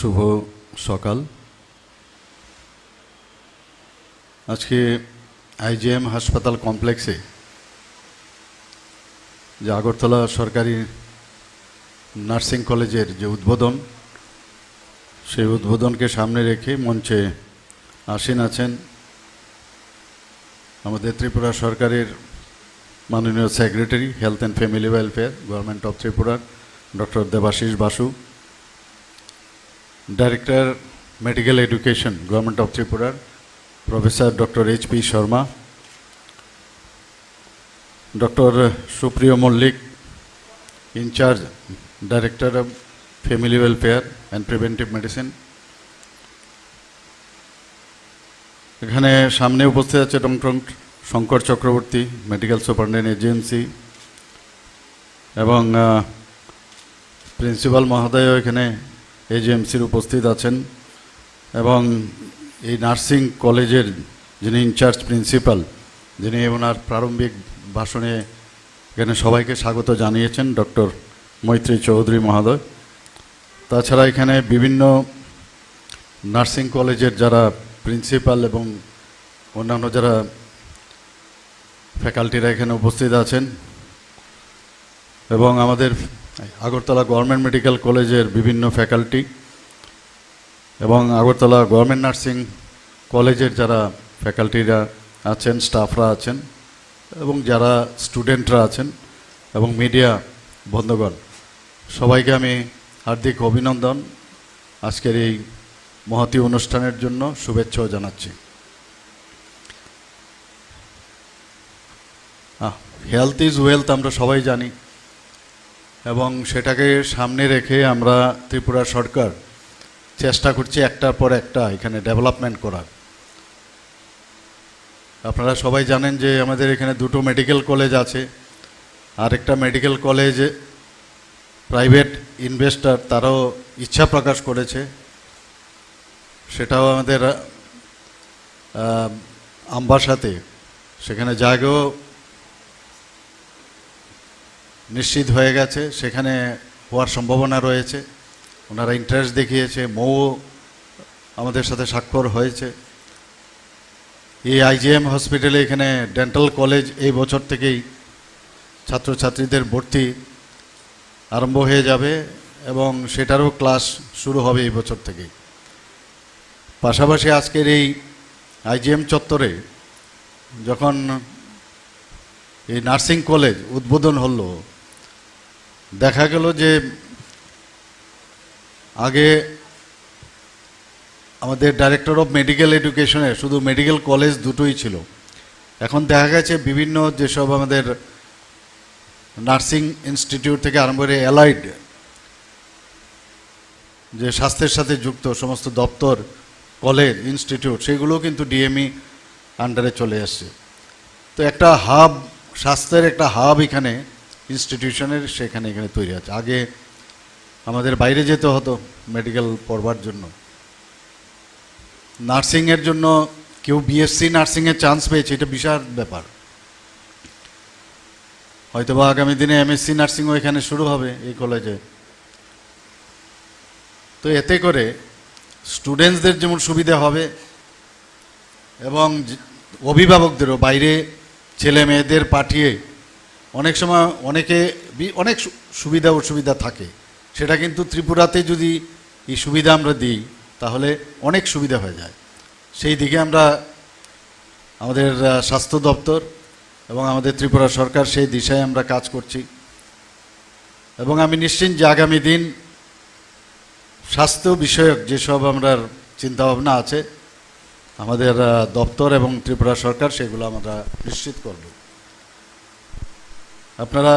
শুভ সকাল। আজকে আইজিএম হাসপাতাল কমপ্লেক্সে যে আগরতলা সরকারি নার্সিং কলেজের যে উদ্বোধন, সেই উদ্বোধনকে সামনে রেখে মঞ্চে আসীন আছেন আমাদের ত্রিপুরা সরকারের মাননীয় secretary health and family welfare government of Tripura doctor Debashis Basu, director medical education government of ত্রিপুরার professor doctor H P. Sharma, doctor Supriya Mallick, incharge director of family welfare and preventive medicine. এখানে সামনে উপস্থিত আছে doctor Shankar Chakraborty, medical superintendent AGNC, এবং প্রিন্সিপাল মহোদয়ও এখানে এজিএমসির উপস্থিত আছেন, এবং এই নার্সিং কলেজের যিনি ইনচার্জ প্রিন্সিপাল, যিনি ওনার প্রারম্ভিক ভাষণে এখানে সবাইকে স্বাগত জানিয়েছেন, ডক্টর মৈত্রী চৌধুরী মহোদয়। তাছাড়া এখানে বিভিন্ন নার্সিং কলেজের যারা প্রিন্সিপাল এবং অন্যান্য যারা ফ্যাকাল্টিরা এখানে উপস্থিত আছেন, এবং আমাদের আগরতলা গভর্নমেন্ট মেডিকেল কলেজের বিভিন্ন ফ্যাকাল্টি এবং আগরতলা গভর্নমেন্ট নার্সিং কলেজের যারা ফ্যাকাল্টিরা আছেন, স্টাফরা আছেন, এবং যারা স্টুডেন্টরা আছেন, এবং মিডিয়া বন্ধুগণ, সবাইকে আমি হার্দিক অভিনন্দন, আজকের এই মহতী অনুষ্ঠানের জন্য শুভেচ্ছাও জানাচ্ছি। হেলথ ইজ ওয়েলথ আমরা সবাই জানি, এবং সেটাকে সামনে রেখে আমরা ত্রিপুরা সরকার চেষ্টা করছি একটার পর একটা এখানে ডেভেলপমেন্ট করার। আপনারা সবাই জানেন যে আমাদের এখানে দুটো মেডিকেল কলেজ আছে, আর একটা মেডিকেল কলেজ প্রাইভেট ইনভেস্টর তারাও ইচ্ছা প্রকাশ করেছে, সেটাও আমাদের আমবাসাতে সেখানে জায়গাও নিশ্চিত হয়ে গেছে, সেখানে হওয়ার সম্ভাবনা রয়েছে। ওনারা ইন্টারেস্ট দেখিয়েছে, মৌ আমাদের সাথে স্বাক্ষর হয়েছে। এই আইজিএম হসপিটালে এখানে ডেন্টাল কলেজ এই বছর থেকেই ছাত্রছাত্রীদের ভর্তি আরম্ভ হয়ে যাবে, এবং সেটারও ক্লাস শুরু হবে এই বছর থেকেই। পাশাপাশি আজকের এই আইজিএম চত্বরে যখন এই নার্সিং কলেজ উদ্বোধন হলো, দেখা গেল যে আগে আমাদের ডাইরেক্টর অফ মেডিকেল এডুকেশনে শুধু মেডিকেল কলেজ দুটোই ছিল, এখন দেখা গেছে বিভিন্ন যেসব আমাদের নার্সিং ইনস্টিটিউট থেকে আরম্ভ করে অ্যালাইড যে স্বাস্থ্যের সাথে যুক্ত সমস্ত দপ্তর, কলেজ, ইনস্টিটিউট, সেগুলোও কিন্তু ডিএমই আন্ডারে চলে আসছে। তো একটা হাব, স্বাস্থ্যের একটা হাব এখানে ইনস্টিটিউশনের এখানে তৈরি আছে। আগে আমাদের বাইরে যেতে হতো মেডিকেল পড়বার জন্য, নার্সিংয়ের জন্য কেউ বিএসসি নার্সিংয়ের চান্স পেয়েছে, এটা বিশাল ব্যাপার। হয়তোবা আগামী দিনে এমএসসি নার্সিংও এখানে শুরু হবে এই কলেজে। তো এতে করে স্টুডেন্টসদের যেমন সুবিধা হবে, এবং অভিভাবকদেরও বাইরে ছেলে মেয়েদের পাঠিয়ে অনেক সময় অনেক সুবিধা অসুবিধা থাকে, সেটা কিন্তু ত্রিপুরাতে যদি এই সুবিধা আমরা দিই তাহলে অনেক সুবিধা হয়ে যায়। সেই দিকে আমরা আমাদের স্বাস্থ্য দপ্তর এবং আমাদের ত্রিপুরা সরকার সেই দিশায় আমরা কাজ করছি, এবং আমি নিশ্চিত যে আগামী দিন স্বাস্থ্য বিষয়ক যেসব আমরা চিন্তাভাবনা আছে আমাদের দপ্তর এবং ত্রিপুরা সরকার সেগুলো আমরা নিশ্চিত করব। আপনারা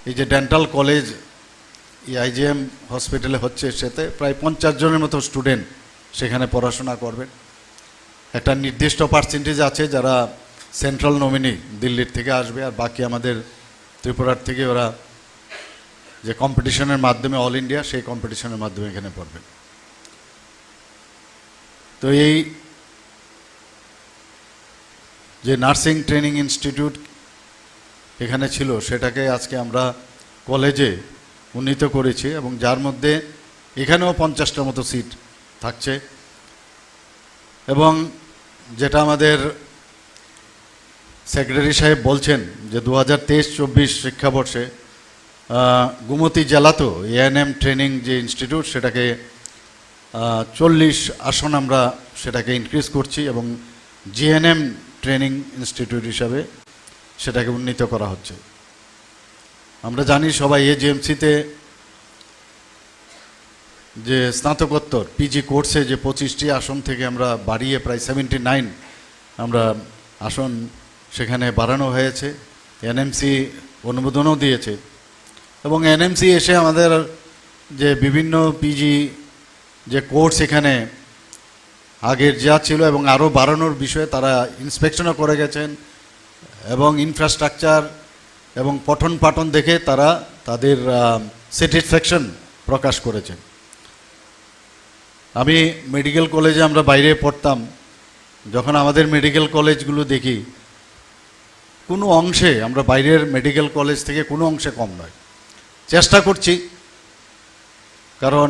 এই যে ডেন্টাল কলেজ এই আইজিএম হসপিটালে হচ্ছে, সেতে প্রায় 50 জনের মতো স্টুডেন্ট সেখানে পড়াশোনা করবেন। একটা নির্দিষ্ট পার্সেন্টেজ আছে যারা সেন্ট্রাল নমিনি দিল্লির থেকে আসবে, আর বাকি আমাদের ত্রিপুরার থেকে ওরা যে কম্পিটিশনের মাধ্যমে অল ইন্ডিয়া, সেই কম্পিটিশনের মাধ্যমে এখানে পড়বেন। তো এই যে নার্সিং ট্রেনিং ইনস্টিটিউট এখানে ছিল, সেটাকে আজকে আমরা কলেজে উন্নীত করেছি, এবং যার মধ্যে এখানেও 50টার মতো সিট থাকছে। এবং যেটা আমাদের সেক্রেটারি সাহেব বলছেন যে 2023-24 শিক্ষাবর্ষে গুমতি জেলাতেও এএনএম ট্রেনিং যে ইনস্টিটিউট সেটাকে 40 আসন আমরা সেটাকে ইনক্রিজ করছি এবং জিএনএম ট্রেনিং ইনস্টিটিউট হিসাবে সেটাকে উন্নীত করা হচ্ছে। আমরা জানি সবাই এজিএমসিতে যে স্নাতকোত্তর পিজি কোর্সে যে 25টি আসন থেকে আমরা বাড়িয়ে প্রায় 79 আমরা আসন সেখানে বাড়ানো হয়েছে। এনএমসি অনুমোদনও দিয়েছে এবং এনএমসি এসে আমাদের যে বিভিন্ন পিজি যে কোর্স এখানে আগের যা ছিল এবং আরও বাড়ানোর বিষয়ে তারা ইন্সপেকশনও করে গেছেন এবং ইনফ্রাস্ট্রাকচার এবং পঠন পাঠন দেখে তারা তাদের স্যাটিসফ্যাকশন প্রকাশ করেছেন। আমি মেডিকেল কলেজে আমরা বাইরে পড়তাম, যখন আমাদের মেডিকেল কলেজগুলো দেখি কোনো অংশে আমরা বাইরের মেডিকেল কলেজ থেকে কোনো অংশে কম নয়। চেষ্টা করছি, কারণ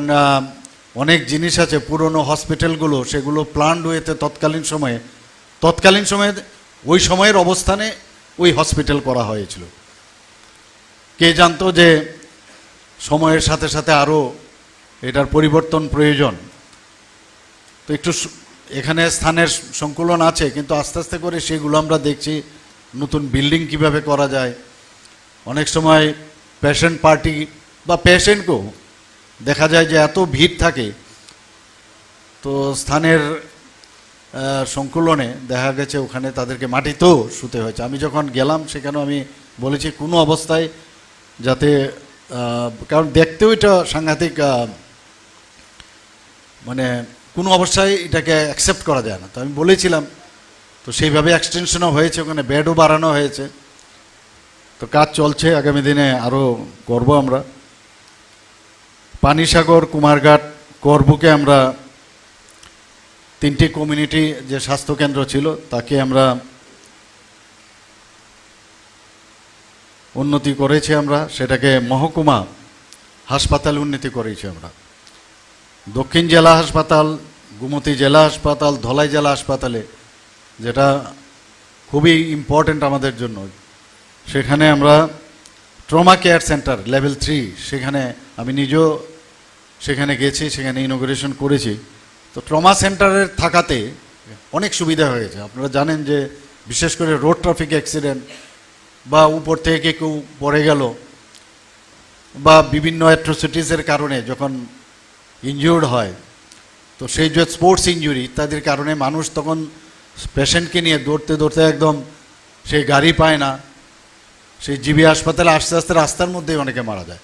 অনেক জিনিস আছে পুরনো হসপিটালগুলো সেগুলো প্ল্যান্ড ওয়েতে তৎকালীন সময়ে ওই সময়ের অবস্থানে ওই হসপিটাল করা হয়েছিল। কে জানতো যে সময়ের সাথে সাথে আরও এটার পরিবর্তন প্রয়োজন। তো একটু এখানে স্থানের সংকুলন আছে, কিন্তু আস্তে আস্তে করে সেগুলো আমরা দেখছি নতুন বিল্ডিং কিভাবে করা যায়। অনেক সময় পেশেন্ট পার্টি বা পেশেন্টকেও দেখা যায় যে এত ভিড় থাকে, তো স্থানের সংকুলনে দেখা গেছে ওখানে তাদেরকে মাটিতেও শুতে হয়েছে। আমি যখন গেলাম সেখানেও আমি বলেছি কোনো অবস্থায় যাতে, কারণ দেখতেও এটা সাংঘাতিক, মানে কোনো অবস্থায় এটাকে অ্যাকসেপ্ট করা যায় না। তো আমি বলেছিলাম, তো সেইভাবে এক্সটেনশনও হয়েছে, ওখানে বেডও বাড়ানো হয়েছে। তো কাজ চলছে, আগামী দিনে আরও করব আমরা। পানিসাগর, কুমারঘাট, করবুকে আমরা 3টি কমিউনিটি যে স্বাস্থ্যকেন্দ্র ছিল তাকে আমরা উন্নতি করেছি, আমরা সেটাকে মহকুমা হাসপাতাল উন্নতি করেছি আমরা। দক্ষিণ জেলা হাসপাতাল, গুমতি জেলা হাসপাতাল, ধলাই জেলা হাসপাতালে, যেটা খুবই ইম্পর্ট্যান্ট আমাদের জন্য, সেখানে আমরা ট্রমা কেয়ার সেন্টার লেভেল 3 সেখানে আমি নিজেও সেখানে গেছি, সেখানে ইনগুরেশন করেছি। তো ট্রমা সেন্টারের থাকাতে অনেক সুবিধা হয়েছে। আপনারা জানেন যে বিশেষ করে রোড ট্রাফিক অ্যাক্সিডেন্ট বা উপর থেকে কেউ পড়ে গেল বা বিভিন্ন অ্যাট্রোসিটিসের কারণে যখন ইনজিউর্ড হয়, তো সেই যে স্পোর্টস ইনজুরি ইত্যাদির কারণে মানুষ তখন পেশেন্টকে নিয়ে দৌড়তে দৌড়তে একদম সেই গাড়ি পায় না, সেই জিবি হাসপাতালে আস্তে আস্তে রাস্তার মধ্যেই অনেকে মারা যায়।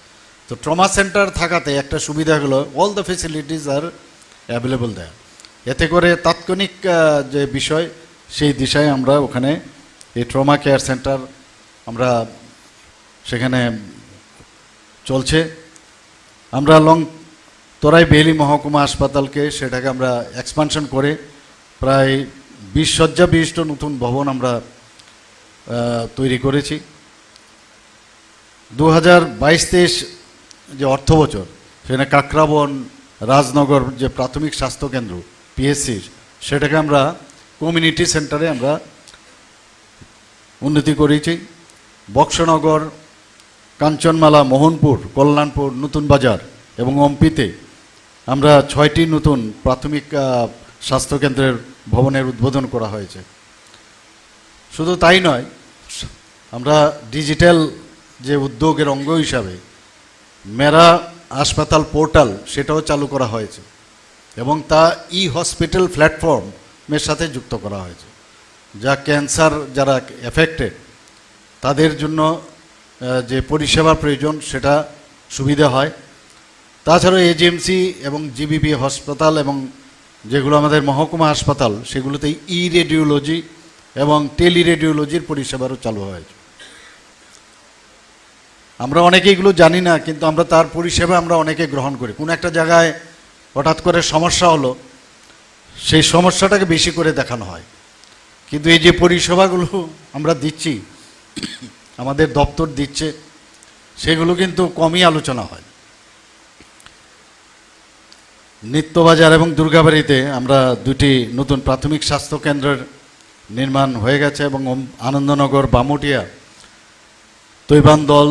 তো ট্রমা সেন্টার থাকাতে একটা সুবিধা হলো all the facilities R available দেয়। এতে করে তাৎক্ষণিক যে বিষয় সেই দিশায় আমরা ওখানে এই ট্রমা কেয়ার সেন্টার আমরা সেখানে চলছে। আমরা তরাই বেইলি মহকুমা হাসপাতালকে সেটাকে আমরা এক্সপানশন করে প্রায় 20 শয্যা বিশিষ্ট নতুন ভবন আমরা তৈরি করেছি। 2022-23 যে অর্থ বছর সেখানে কাকরাবন, রাজনগর যে প্রাথমিক স্বাস্থ্যকেন্দ্র পিএসসি সেটাকে আমরা কমিউনিটি সেন্টারে আমরা উন্নতি করেছি। বক্সনগর, কাঞ্চনমালা, মোহনপুর, কল্যাণপুর, নতুন বাজার এবং অম্পিতে আমরা 6টি নতুন প্রাথমিক স্বাস্থ্যকেন্দ্রের ভবনের উদ্বোধন করা হয়েছে। শুধু তাই নয়, আমরা ডিজিটাল যে উদ্যোগের অঙ্গ হিসাবে মেরা হাসপাতাল পোর্টাল সেটাও চালু করা হয়েছে এবং তা হসপিটাল প্ল্যাটফর্মের সাথে যুক্ত করা হয়েছে, যা ক্যান্সার যারা এফেক্টেড তাদের জন্য যে পরিষেবা প্রয়োজন সেটা সুবিধা হয়। তাছাড়াও এজিএমসি এবং জিবিপি হাসপাতাল এবং যেগুলো আমাদের মহকুমা হাসপাতাল সেগুলোতে রেডিওলজি এবং টেলিরেডিওলজির পরিষেবারও চালু হয়েছে। আমরা অনেকে এগুলো জানি না, কিন্তু আমরা তার পরিষেবা আমরা অনেকে গ্রহণ করি। কোনো একটা জায়গায় হঠাৎ করে সমস্যা হলো, সেই সমস্যাটাকে বেশি করে দেখানো হয়, কিন্তু এই যে পরিষেবাগুলো আমরা দিচ্ছি, আমাদের দপ্তর দিচ্ছে, সেগুলো কিন্তু কমই আলোচনা হয়। নিত্যবাজার এবং দুর্গাবাড়িতে আমরা দুটি নতুন প্রাথমিক স্বাস্থ্য কেন্দ্রের নির্মাণ হয়ে গেছে এবং আনন্দনগর বামুটিয়া তৈবানদল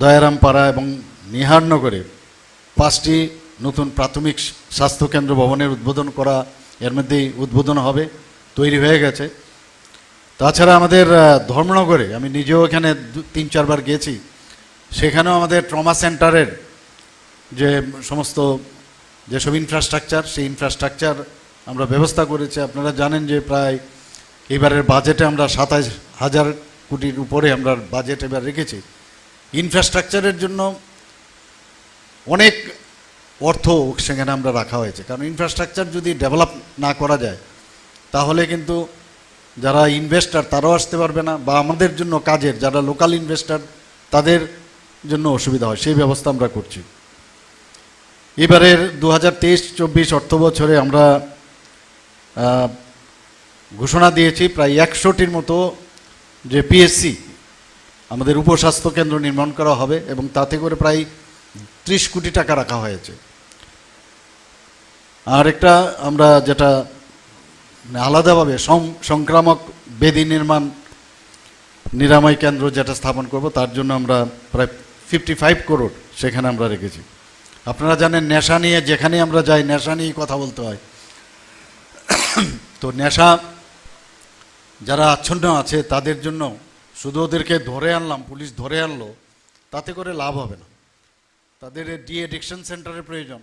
দয়ারামপাড়া এবং নিহারনগরে 5টি নতুন প্রাথমিক স্বাস্থ্যকেন্দ্র ভবনের উদ্বোধন করা এর মধ্যেই উদ্বোধন হবে, তৈরি হয়ে গেছে। তাছাড়া আমাদের ধর্মনগরে আমি নিজেও এখানে 3-4 বার গেছি, সেখানেও আমাদের ট্রমা সেন্টারের যে সমস্ত যেসব ইনফ্রাস্ট্রাকচার, সেই ইনফ্রাস্ট্রাকচার আমরা ব্যবস্থা করেছি। আপনারা জানেন যে প্রায় এবারের বাজেটে আমরা 27,000 কোটির উপরে আমরা বাজেট এবার রেখেছি। ইনফ্রাস্ট্রাকচারের জন্য অনেক অর্থ সেখানে আমরা রাখা হয়েছে, কারণ ইনফ্রাস্ট্রাকচার যদি ডেভেলপ না করা যায় তাহলে কিন্তু যারা ইনভেস্টার তারাও আসতে পারবে না, বা আমাদের জন্য কাজের যারা লোকাল ইনভেস্টার তাদের জন্য অসুবিধা হয়, সেই ব্যবস্থা আমরা করছি। এবারের 2023-24 অর্থ বছরে আমরা ঘোষণা দিয়েছি প্রায় 100টির মতো যে পিএসসি আমাদের উপস্বাস্থ্য কেন্দ্র নির্মাণ করা হবে, এবং তাতে করে প্রায় 30 কোটি টাকা রাখা হয়েছে। আর একটা আমরা যেটা আলাদাভাবে সংক্রামক ব্যাধি নিরাময় কেন্দ্র যেটা স্থাপন করব, তার জন্য আমরা প্রায় 55 করোড় সেখানে আমরা রেখেছি। আপনারা জানেন নেশা নিয়ে যেখানে আমরা যাই নেশা নিয়েই কথা বলতে হয়। তো নেশা যারা আচ্ছন্ন আছে তাদের জন্য শুধু ওদেরকে ধরে আনলাম, পুলিশ ধরে আনলো, তাতে করে লাভ হবে না। তাদের ডি অ্যাডিকশন সেন্টারের প্রয়োজন।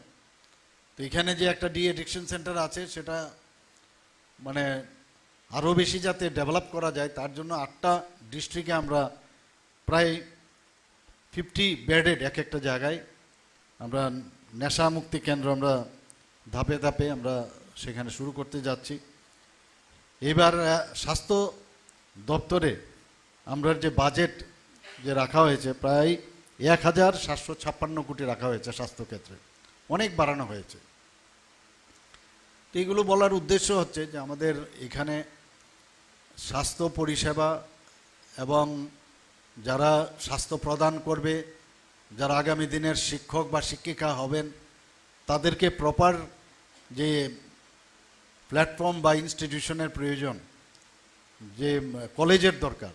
তো এখানে যে একটা ডি অ্যাডিকশন সেন্টার আছে সেটা মানে আরও বেশি যাতে ডেভেলপ করা যায়, তার জন্য 8টা ডিস্ট্রিক্টে আমরা প্রায় 50 বেডেড এক একটা জায়গায় আমরা নেশা মুক্তি কেন্দ্র আমরা ধাপে ধাপে আমরা সেখানে শুরু করতে যাচ্ছি। এবার স্বাস্থ্য দপ্তরে আমরা যে বাজেট যে রাখা হয়েছে প্রায় 1756 কোটি রাখা হয়েছে স্বাস্থ্যক্ষেত্রে, অনেক বাড়ানো হয়েছে। তো এগুলো বলার উদ্দেশ্য হচ্ছে যে আমাদের এখানে স্বাস্থ্য পরিষেবা এবং যারা স্বাস্থ্য প্রদান করবে, যারা আগামী দিনের শিক্ষক বা শিক্ষিকা হবেন, তাদেরকে প্রপার যে প্ল্যাটফর্ম বা ইনস্টিটিউশনের প্রয়োজন, যে কলেজের দরকার।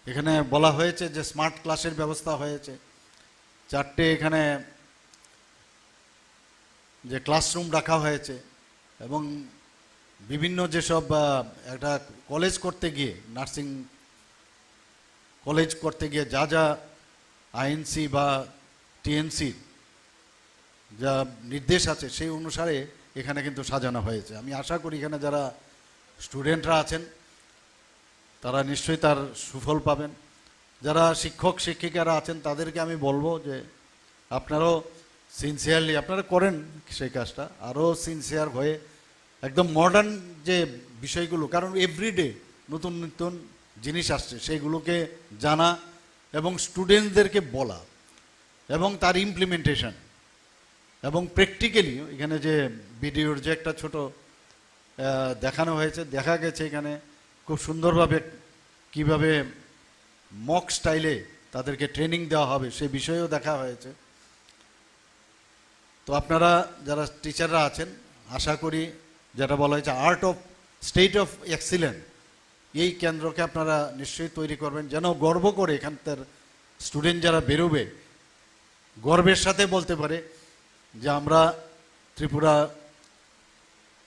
এখানে বলা হয়েছে যে স্মার্ট ক্লাসের ব্যবস্থা হয়েছে, 4টে এখানে যে ক্লাসরুম রাখা হয়েছে, এবং বিভিন্ন যেসব একটা কলেজ করতে গিয়ে, নার্সিং কলেজ করতে গিয়ে যা যা আইএনসি বা টিএনসি যা নির্দেশ আছে সেই অনুসারে এখানে কিন্তু সাজানো হয়েছে। আমি আশা করি এখানে যারা স্টুডেন্টরা আছেন তারা নিশ্চয়ই তার সুফল পাবেন। যারা শিক্ষক শিক্ষিকারা আছেন তাদেরকে আমি বলবো যে আপনারাও সিনসিয়ারলি আপনারা করেন সেই কাজটা, আরও সিনসিয়ার হয়ে একদম মডার্ন যে বিষয়গুলো, কারণ এভরিডে নতুন নতুন জিনিস আসছে, সেইগুলোকে জানা এবং স্টুডেন্টদেরকে বলা এবং তার ইমপ্লিমেন্টেশন, এবং প্র্যাকটিক্যালি এখানে যে ভিডিওর যে একটা ছোট দেখানো হয়েছে, দেখা গেছে এখানে খুব সুন্দরভাবে কিভাবে মক স্টাইলে তাদেরকে ট্রেনিং দেওয়া হবে সেই বিষয়েও দেখা হয়েছে। তো আপনারা যারা টিচাররা আছেন, আশা করি যেটা বলা হয়েছে art of state of excellence, এই কেন্দ্রকে আপনারা নিশ্চয়ই তৈরি করবেন, যেন গর্ব করে এখানকার স্টুডেন্ট যারা বেরোবে গর্বের সাথে বলতে পারে যে আমরা ত্রিপুরা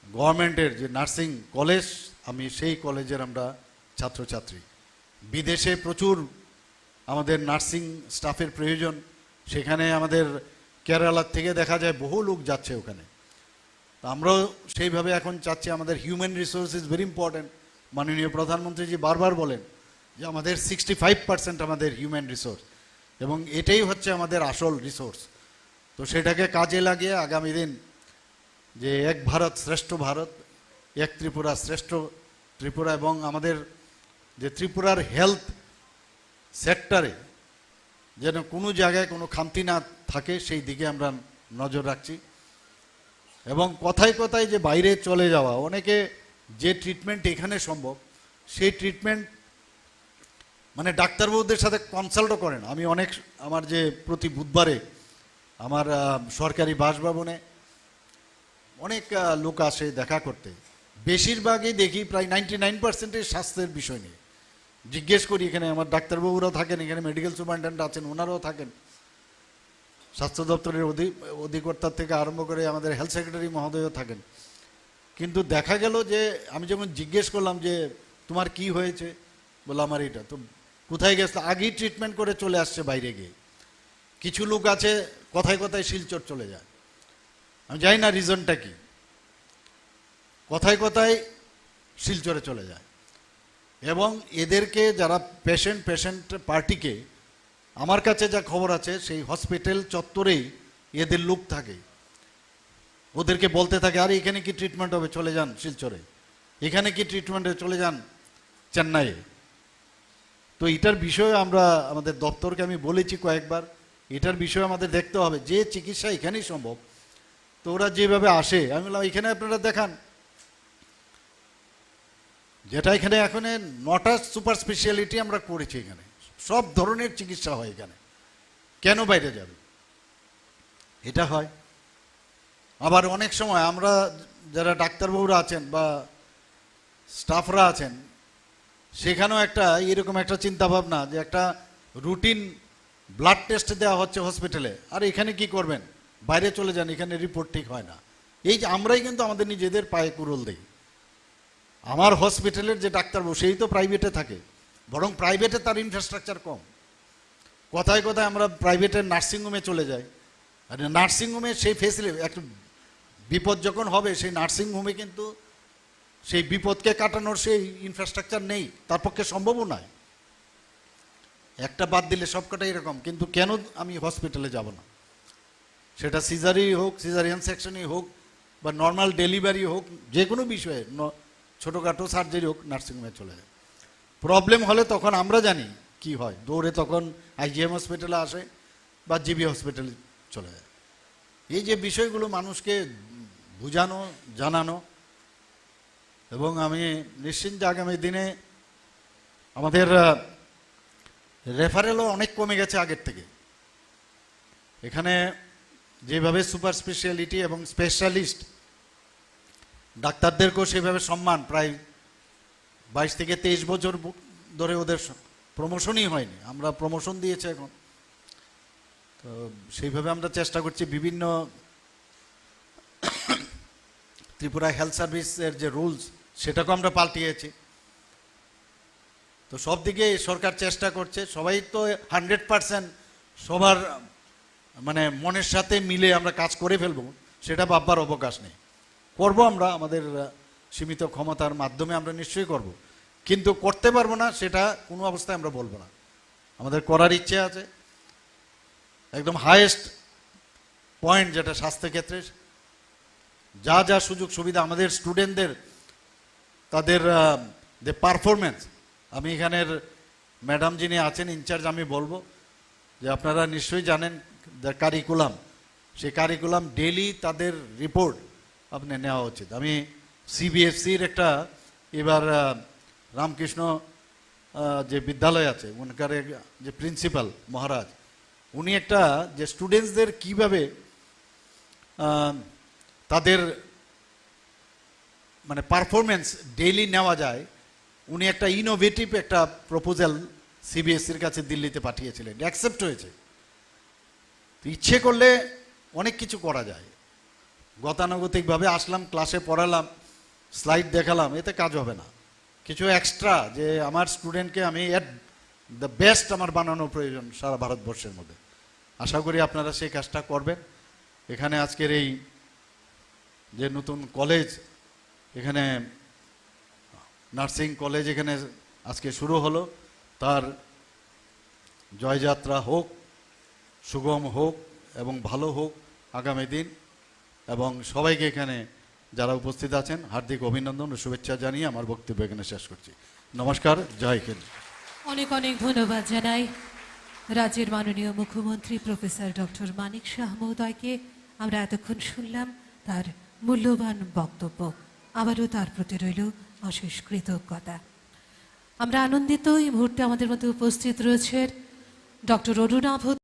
গভর্নমেন্টের যে নার্সিং কলেজ, আমি সেই কলেজের আমরা ছাত্রছাত্রী। বিদেশে প্রচুর আমাদের নার্সিং স্টাফের প্রয়োজন, সেখানে আমাদের কেরালার থেকে দেখা যায় বহু লোক যাচ্ছে ওখানে। তো আমরাও সেইভাবে এখন চাচ্ছি, আমাদের human resource is very important. মাননীয় প্রধানমন্ত্রীজি বারবার বলেন যে আমাদের 65% আমাদের হিউম্যান রিসোর্স, এবং এটাই হচ্ছে আমাদের আসল রিসোর্স। তো সেটাকে কাজে লাগিয়ে আগামী দিন যে এক ভারত শ্রেষ্ঠ ভারত, এক ত্রিপুরা শ্রেষ্ঠ ত্রিপুরা, এবং আমাদের যে ত্রিপুরার হেলথ সেক্টরে যেন কোনো জায়গায় কোনো খামতি না থাকে সেই দিকে আমরা নজর রাখছি। এবং কথায় কথায় যে বাইরে চলে যাওয়া, অনেকে যে ট্রিটমেন্ট এখানে সম্ভব সেই ট্রিটমেন্ট মানে ডাক্তারবাবুদের সাথে কনসাল্টও করেন। আমি আমার যে প্রতি বুধবারে আমার সরকারি বাসভবনে অনেক লোক আসে দেখা করতে, বেশিরভাগই দেখি প্রায় 99% স্বাস্থ্যের বিষয় নিয়ে। জিজ্ঞেস করি, এখানে আমার ডাক্তারবাবুরাও থাকেন, এখানে মেডিকেল সুপারিনটেন্ডেন্ট আছেন, ওনারাও থাকেন, স্বাস্থ্য দপ্তরের অধিকর্তার থেকে আরম্ভ করে আমাদের হেলথ সেক্রেটারি মহোদয়ও থাকেন। কিন্তু দেখা গেল যে আমি যখন জিজ্ঞেস করলাম যে তোমার কি হয়েছে, বললো আমার এটা, তো কোথায় গেছে, আগেই ট্রিটমেন্ট করে চলে আসছে বাইরে গিয়ে। কিছু লোক আছে কথায় কথায় শিলচর চলে যায়, আমি জানি না রিজনটা কি, কথায় কথায় শিলচরে চলে যায়। এবং এদেরকে যারা পেশেন্ট পার্টিকে, আমার কাছে যা খবর আছে সেই হসপিটাল চত্বরেই এদের লোক থাকে, ওদেরকে বলতে থাকে আরে এখানে কি ট্রিটমেন্ট হবে, চলে যান শিলচরে, এখানে কি ট্রিটমেন্ট হবে, চলে যান চেন্নাইয়ে। তো এটার বিষয়ে আমরা আমাদের দপ্তরকে আমি বলেছি কয়েকবার, এটার বিষয়ে আমাদের দেখতে হবে, যে চিকিৎসা এখানেই সম্ভব। তো ওরা যেভাবে আসে, আমি বললাম এখানে আপনারা দেখান, যেটা এখানে এখন 9টা সুপার স্পেশালিটি আমরা করেছি, এখানে সব ধরনের চিকিৎসা হয় এখানে, কেন বাইরে যাবে, এটা হয়। আবার অনেক সময় আমরা যারা ডাক্তারবাবুরা আছেন বা স্টাফরা আছেন, সেখানেও একটা এরকম একটা চিন্তা ভাবনা যে একটা রুটিন ব্লাড টেস্ট দেওয়া হচ্ছে হসপিটালে, আর এখানে কি করবেন, বাইরে চলে যান, এখানে রিপোর্ট ঠিক হয় না। এই যে আমরাই কিন্তু আমাদের নিজেদের পায়ে কুড়োল দিই। আমার হসপিটালের যে ডাক্তারবাবু সেই তো প্রাইভেটে থাকে, বরং প্রাইভেটে তার ইনফ্রাস্ট্রাকচার কম। কথায় কথায় আমরা প্রাইভেটের নার্সিংহোমে চলে যাই, আর নার্সিংহোমে সেই ফেসিলিটি, একটা বিপদ যখন হবে সেই নার্সিংহোমে কিন্তু সেই বিপদকে কাটানোর সেই ইনফ্রাস্ট্রাকচার নেই, তার পক্ষে সম্ভবও নয়। একটা বাদ দিলে সবকটাই এরকম, কিন্তু কেন আমি হসপিটালে যাব না, সেটা সিজারি হোক, সিজারিয়ান সেকশনই হোক, বা নর্মাল ডেলিভারি হোক, যে কোনো বিষয়ে ছোটোখাটো সার্জারি হোক, নার্সিংহোমে চলে যায়। প্রবলেম হলে তখন আমরা জানি কি হয়, দৌড়ে তখন আইজিএম হসপিটালে আসে বা জিবি হসপিটালে চলে যায়। এই যে বিষয়গুলো মানুষকে বুঝানো, জানানো, এবং আমি নিশ্চিন্ত যে আগামী দিনে আমাদের রেফারেলও অনেক কমে গেছে আগের থেকে। এখানে যেভাবে সুপার স্পেশালিটি এবং স্পেশালিস্ট ডাক্তারদেরকেও সেভাবে সম্মান, প্রায় 22 থেকে 23 বছর ধরে ওদের প্রমোশনই হয়নি, আমরা প্রমোশন দিয়েছি এখন। তো সেইভাবে আমরা চেষ্টা করছি, বিভিন্ন ত্রিপুরা হেলথ সার্ভিসের যে রুলস সেটাকেও আমরা পাল্টিয়েছি। তো সব দিকে সরকার চেষ্টা করছে, সবাই তো 100% সবার মানে মনের সাথে মিলে আমরা কাজ করে ফেলবো সেটা ভাববার অবকাশ নেই। করব আমরা আমাদের সীমিত ক্ষমতার মাধ্যমে, আমরা নিশ্চয়ই করব, কিন্তু করতে পারবো না সেটা কোনো অবস্থায় আমরা বলবো না। আমাদের করার ইচ্ছে আছে, একদম হাইয়েস্ট পয়েন্ট যেটা স্বাস্থ্যক্ষেত্রে যা যা সুযোগ সুবিধা আমাদের স্টুডেন্টদের, তাদের যে পারফরমেন্স, আমি এখানের ম্যাডাম যিনি আছেন ইনচার্জ, আমি বলবো যে আপনারা নিশ্চয়ই জানেন কারিকুলাম, সেই কারিকুলাম ডেইলি তাদের রিপোর্ট আপনি নেওয়া উচিত। আমি সিবিএসসির একটা এবার রামকৃষ্ণ যে বিদ্যালয় আছে ওনার যে প্রিন্সিপাল মহারাজ, উনি একটা যে স্টুডেন্টসদের কিভাবে তাদের মানে পারফরমেন্স ডেইলি নেওয়া যায়, উনি একটা ইনোভেটিভ একটা প্রপোজাল সিবিএসসির কাছে দিল্লিতে পাঠিয়েছিলেন, অ্যাকসেপ্ট হয়েছে। তো ইচ্ছে করলে অনেক কিছু করা যায়। গতানুগতিকভাবে আসলাম, ক্লাসে পড়ালাম, স্লাইড দেখালাম, এতে কাজ হবে না। কিছু এক্সট্রা যে আমার স্টুডেন্টকে আমি এট দ্য বেস্ট আমার বানানো প্রয়োজন সারা ভারতবর্ষের মধ্যে। আশা করি আপনারা সেই কাজটা করবেন। এখানে আজকের এই যে নতুন কলেজ, এখানে নার্সিং কলেজ এখানে আজকে শুরু হলো, তার জয়যাত্রা হোক, সুগম হোক এবং ভালো হোক আগামী দিন। এবং সবাইকে এখানে যারা উপস্থিত আছেন হার্দিক অভিনন্দন ও শুভেচ্ছা জানিয়ে আমার বক্তব্য এখানে শেষ করছি। নমস্কার, জয় হিন্দ। অনেক অনেক ধন্যবাদ জানাই রাজ্যের মাননীয় মুখ্যমন্ত্রী প্রফেসর ডক্টর মানিক শাহ মহোদয়কে। আমরা এতক্ষণ শুনলাম তার মূল্যবান বক্তব্য, আবারও তার প্রতি রইল অশেষ কৃতজ্ঞতা। আমরা আনন্দিত এই মুহূর্তে আমাদের মধ্যে উপস্থিত রয়েছেন ডক্টর অরুণাভ